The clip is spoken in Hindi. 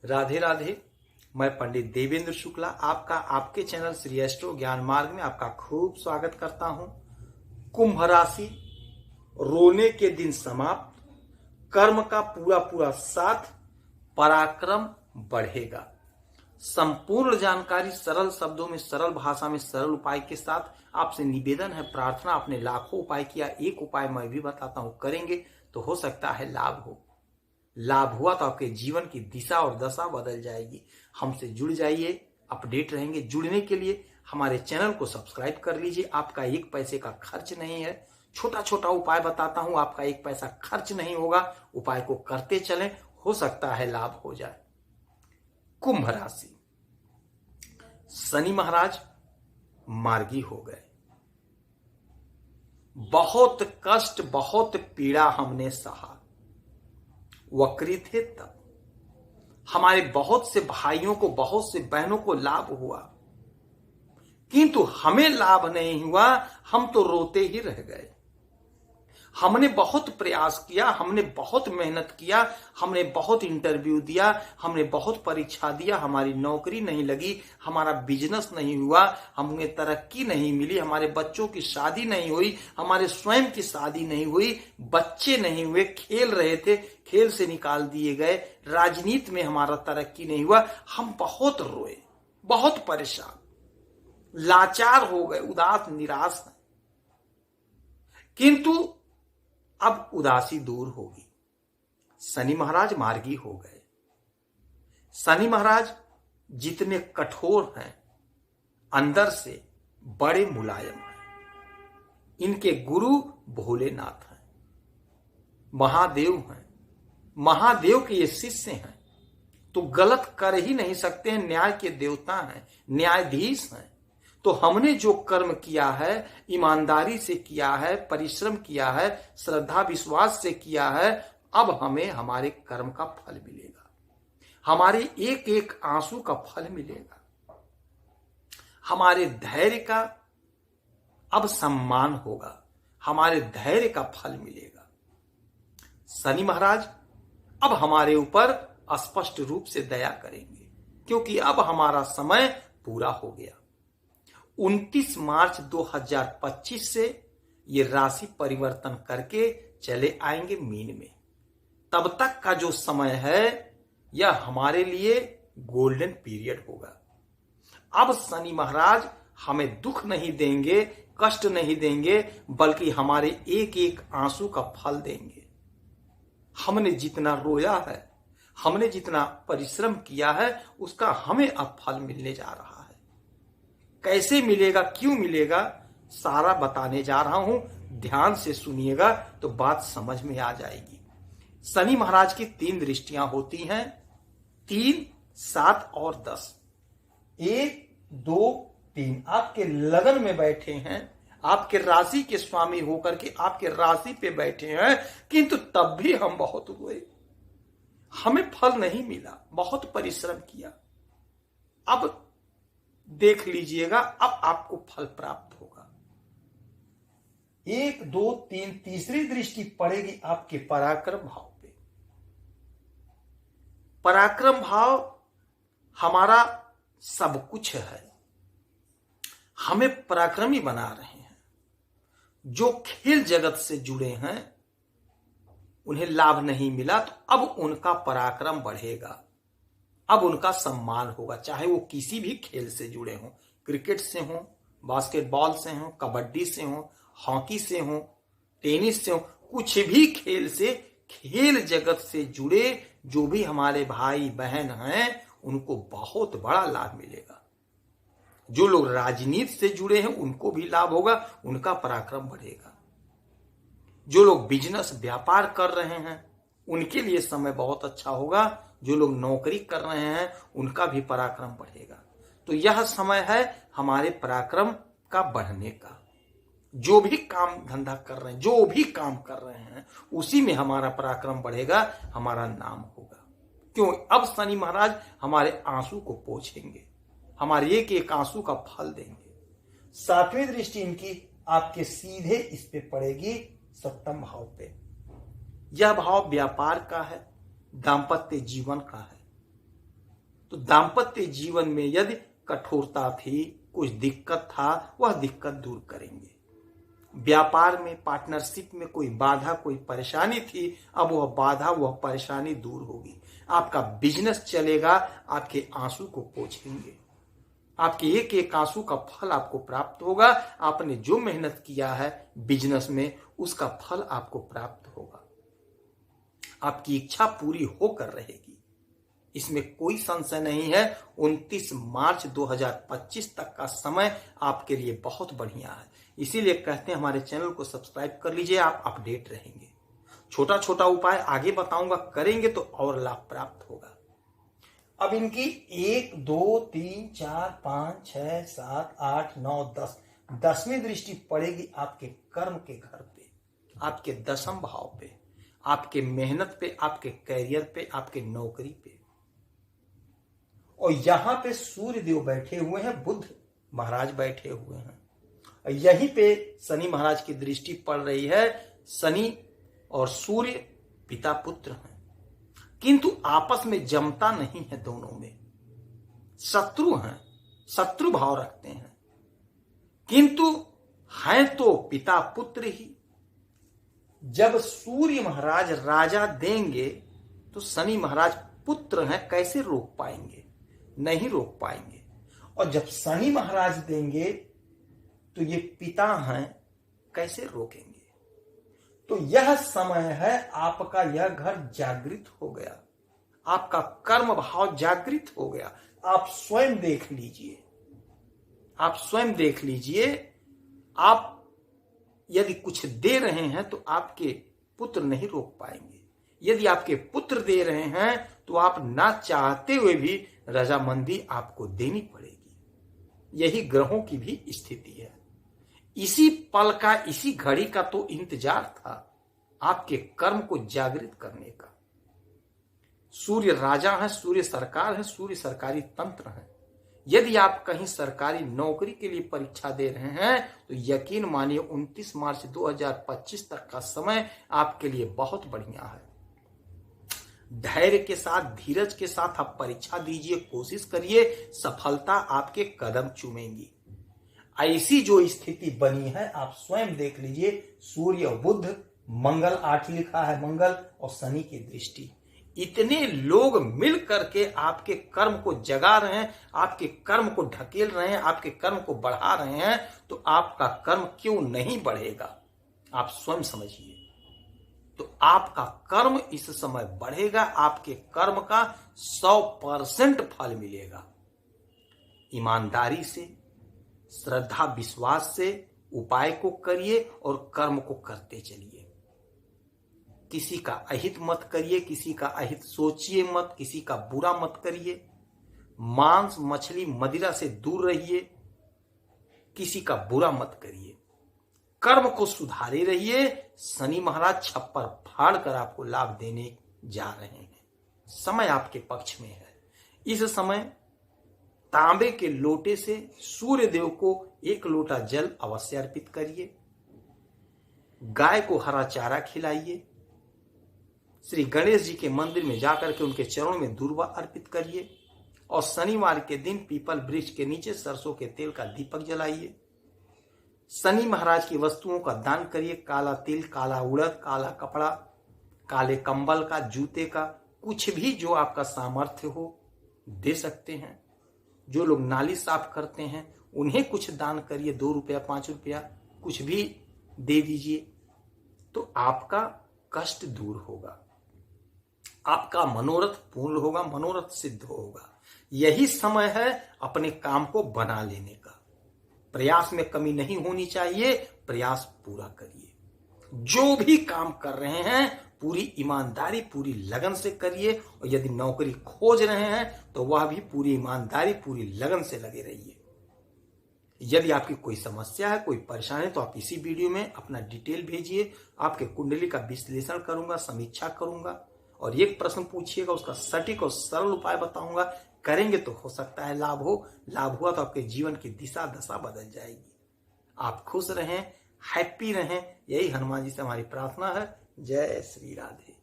राधे राधे। मैं पंडित देवेंद्र शुक्ला आपका आपके चैनल श्री एस्ट्रो ज्ञान मार्ग में आपका खूब स्वागत करता हूं। कुंभ राशि, रोने के दिन समाप्त, कर्म का पूरा पूरा साथ, पराक्रम बढ़ेगा। संपूर्ण जानकारी सरल शब्दों में, सरल भाषा में, सरल उपाय के साथ आपसे निवेदन है, प्रार्थना। आपने लाखों उपाय किया, एक उपाय मैं भी बताता हूं, करेंगे तो हो सकता है लाभ हो। लाभ हुआ तो आपके जीवन की दिशा और दशा बदल जाएगी। हमसे जुड़ जाइए, अपडेट रहेंगे। जुड़ने के लिए हमारे चैनल को सब्सक्राइब कर लीजिए। आपका एक पैसे का खर्च नहीं है। छोटा छोटा उपाय बताता हूं, आपका एक पैसा खर्च नहीं होगा। उपाय को करते चलें, हो सकता है लाभ हो जाए। कुंभ राशि, शनि महाराज मार्गी हो गए। बहुत कष्ट, बहुत पीड़ा हमने सहा। वक्री थे तब हमारे बहुत से भाइयों को, बहुत से बहनों को लाभ हुआ, किंतु हमें लाभ नहीं हुआ। हम तो रोते ही रह गए। हमने बहुत प्रयास किया, हमने बहुत मेहनत किया, हमने बहुत इंटरव्यू दिया, हमने बहुत परीक्षा दिया, हमारी नौकरी नहीं लगी, हमारा बिजनेस नहीं हुआ, हमें तरक्की नहीं मिली, हमारे बच्चों की शादी नहीं हुई, हमारे स्वयं की शादी नहीं हुई, बच्चे नहीं हुए, खेल रहे थे, खेल से निकाल दिए गए, राजनीति में हमारा तरक्की नहीं हुआ। हम बहुत रोए, बहुत परेशान, लाचार हो गए, उदास निराश हैं। किंतु अब उदासी दूर होगी। शनि महाराज मार्गी हो गए। शनि महाराज जितने कठोर हैं, अंदर से बड़े मुलायम हैं। इनके गुरु भोलेनाथ हैं, महादेव हैं। महादेव के ये शिष्य हैं, तो गलत कर ही नहीं सकते हैं। न्याय के देवता हैं, न्यायाधीश हैं। तो हमने जो कर्म किया है, ईमानदारी से किया है, परिश्रम किया है, श्रद्धा विश्वास से किया है, अब हमें हमारे कर्म का फल मिलेगा। हमारे एक एक आंसू का फल मिलेगा। हमारे धैर्य का अब सम्मान होगा, हमारे धैर्य का फल मिलेगा। शनि महाराज अब हमारे ऊपर स्पष्ट रूप से दया करेंगे, क्योंकि अब हमारा समय पूरा हो गया। 29 मार्च 2025 से ये राशि परिवर्तन करके चले आएंगे मीन में। तब तक का जो समय है, यह हमारे लिए गोल्डन पीरियड होगा। अब शनि महाराज हमें दुख नहीं देंगे, कष्ट नहीं देंगे, बल्कि हमारे एक एक आंसू का फल देंगे। हमने जितना रोया है, हमने जितना परिश्रम किया है, उसका हमें अब फल मिलने जा रहा है। कैसे मिलेगा, क्यों मिलेगा, सारा बताने जा रहा हूं। ध्यान से सुनिएगा तो बात समझ में आ जाएगी। शनि महाराज की 3 दृष्टियां होती हैं, 3, 7 और 10। 1, 2, 3 आपके लगन में बैठे हैं, आपके राशि के स्वामी होकर के आपके राशि पे बैठे हैं, किंतु तब भी हम बहुत रोए, हमें फल नहीं मिला, बहुत परिश्रम किया। अब देख लीजिएगा, अब आपको फल प्राप्त होगा। 1, 2, 3 तीसरी दृष्टि पड़ेगी आपके पराक्रम भाव पे। पराक्रम भाव हमारा सब कुछ है, हमें पराक्रमी बना रहे हैं। जो खेल जगत से जुड़े हैं, उन्हें लाभ नहीं मिला, तो अब उनका पराक्रम बढ़ेगा, अब उनका सम्मान होगा। चाहे वो किसी भी खेल से जुड़े हों, क्रिकेट से हों, बास्केटबॉल से हों, कबड्डी से हों, हॉकी से हों, टेनिस से हों, कुछ भी खेल से, खेल जगत से जुड़े जो भी हमारे भाई बहन हैं, उनको बहुत बड़ा लाभ मिलेगा। जो लोग राजनीति से जुड़े हैं, उनको भी लाभ होगा, उनका पराक्रम बढ़ेगा। जो लोग बिजनेस व्यापार कर रहे हैं, उनके लिए समय बहुत अच्छा होगा। जो लोग नौकरी कर रहे हैं, उनका भी पराक्रम बढ़ेगा। तो यह समय है हमारे पराक्रम का बढ़ने का। जो भी काम धंधा कर रहे हैं, जो भी काम कर रहे हैं, उसी में हमारा पराक्रम बढ़ेगा, हमारा नाम होगा। क्यों? अब शनि महाराज हमारे आंसू को पोंछेंगे, हमारे एक एक आंसू का फल देंगे। 7वीं दृष्टि इनकी आपके सीधे इस पे पड़ेगी, 7वें भाव पे। यह भाव व्यापार का है, दाम्पत्य जीवन का है। तो दाम्पत्य जीवन में यदि कठोरता थी, कुछ दिक्कत था, वह दिक्कत दूर करेंगे। व्यापार में, पार्टनरशिप में कोई बाधा, कोई परेशानी थी, अब वह बाधा, वह परेशानी दूर होगी। आपका बिजनेस चलेगा, आपके आंसू को पोंछेंगे। आपके एक एक आंसू का फल आपको प्राप्त होगा। आपने जो मेहनत किया है बिजनेस में, उसका फल आपको प्राप्त होगा। आपकी इच्छा पूरी होकर रहेगी, इसमें कोई संशय नहीं है। 29 मार्च 2025 तक का समय आपके लिए बहुत बढ़िया है। इसीलिए कहते हैं हमारे चैनल को सब्सक्राइब कर लीजिए, आप अपडेट रहेंगे। छोटा छोटा उपाय आगे बताऊंगा, करेंगे तो और लाभ प्राप्त होगा। अब इनकी 1 2 3 4 5 6 7 8 9 10 10वीं दृष्टि पड़ेगी आपके कर्म के घर पे, आपके दशम भाव पे, आपके मेहनत पे, आपके कैरियर पे, आपके नौकरी पे। और यहां पे सूर्य देव बैठे हुए हैं, बुध महाराज बैठे हुए हैं, और यहीं पे शनि महाराज की दृष्टि पड़ रही है। शनि और सूर्य पिता पुत्र हैं, किंतु आपस में जमता नहीं है, दोनों में शत्रु हैं, शत्रु भाव रखते हैं, किंतु हैं तो पिता पुत्र ही। जब सूर्य महाराज राजा देंगे तो शनि महाराज पुत्र हैं, कैसे रोक पाएंगे? नहीं रोक पाएंगे। और जब शनि महाराज देंगे तो ये पिता हैं, कैसे रोकेंगे? तो यह समय है आपका, यह घर जागृत हो गया, आपका कर्म भाव जागृत हो गया। आप स्वयं देख लीजिए, आप स्वयं देख लीजिए। आप यदि कुछ दे रहे हैं तो आपके पुत्र नहीं रोक पाएंगे। यदि आपके पुत्र दे रहे हैं तो आप ना चाहते हुए भी रजामंदी आपको देनी पड़ेगी। यही ग्रहों की भी स्थिति है। इसी पल का, इसी घड़ी का तो इंतजार था आपके कर्म को जागृत करने का। सूर्य राजा है, सूर्य सरकार है, सूर्य सरकारी तंत्र है। यदि आप कहीं सरकारी नौकरी के लिए परीक्षा दे रहे हैं तो यकीन मानिए 29 मार्च 2025 तक का समय आपके लिए बहुत बढ़िया है। धैर्य के साथ, धीरज के साथ आप परीक्षा दीजिए, कोशिश करिए, सफलता आपके कदम चूमेंगी। ऐसी जो स्थिति बनी है आप स्वयं देख लीजिए। सूर्य और बुध, मंगल 8 लिखा है, मंगल और शनि की दृष्टि, इतने लोग मिल करके आपके कर्म को जगा रहे हैं, आपके कर्म को ढकेल रहे हैं, आपके कर्म को बढ़ा रहे हैं, तो आपका कर्म क्यों नहीं बढ़ेगा? आप स्वयं समझिए। तो आपका कर्म इस समय बढ़ेगा, आपके कर्म का 100% फल मिलेगा। ईमानदारी से, श्रद्धा विश्वास से उपाय को करिए और कर्म को करते चलिए। किसी का अहित मत करिए, किसी का अहित सोचिए मत, किसी का बुरा मत करिए। मांस, मछली, मदिरा से दूर रहिए, किसी का बुरा मत करिए। कर्म को सुधारे रहिए। शनि महाराज छप्पर फाड़ कर आपको लाभ देने जा रहे हैं। समय आपके पक्ष में है। इस समय तांबे के लोटे से सूर्य देव को 1 लोटा जल अवश्य अर्पित करिए। गाय को हरा चारा खिलाइए। श्री गणेश जी के मंदिर में जाकर के उनके चरणों में दूर्वा अर्पित करिए। और शनिवार के दिन पीपल वृक्ष के नीचे सरसों के तेल का दीपक जलाइए। शनि महाराज की वस्तुओं का दान करिए। काला तिल, काला उड़द, काला कपड़ा, काले कंबल का, जूते का, कुछ भी जो आपका सामर्थ्य हो दे सकते हैं। जो लोग नाली साफ करते हैं उन्हें कुछ दान करिए। 2 रुपया, 5 रुपया कुछ भी दे दीजिए, तो आपका कष्ट दूर होगा, आपका मनोरथ पूर्ण होगा, मनोरथ सिद्ध होगा। यही समय है अपने काम को बना लेने का। प्रयास में कमी नहीं होनी चाहिए, प्रयास पूरा करिए। जो भी काम कर रहे हैं पूरी ईमानदारी, पूरी लगन से करिए। और यदि नौकरी खोज रहे हैं तो वह भी पूरी ईमानदारी, पूरी लगन से लगे रहिए। यदि आपकी कोई समस्या है, कोई परेशानी है, तो आप इसी वीडियो में अपना डिटेल भेजिए। आपके कुंडली का विश्लेषण करूंगा, समीक्षा करूंगा और एक प्रश्न पूछिएगा, उसका सटीक और सरल उपाय बताऊंगा। करेंगे तो हो सकता है लाभ हो। लाभ हुआ तो आपके जीवन की दिशा दशा बदल जाएगी। आप खुश रहें, हैप्पी रहें, यही हनुमान जी से हमारी प्रार्थना है। जय श्री राधे।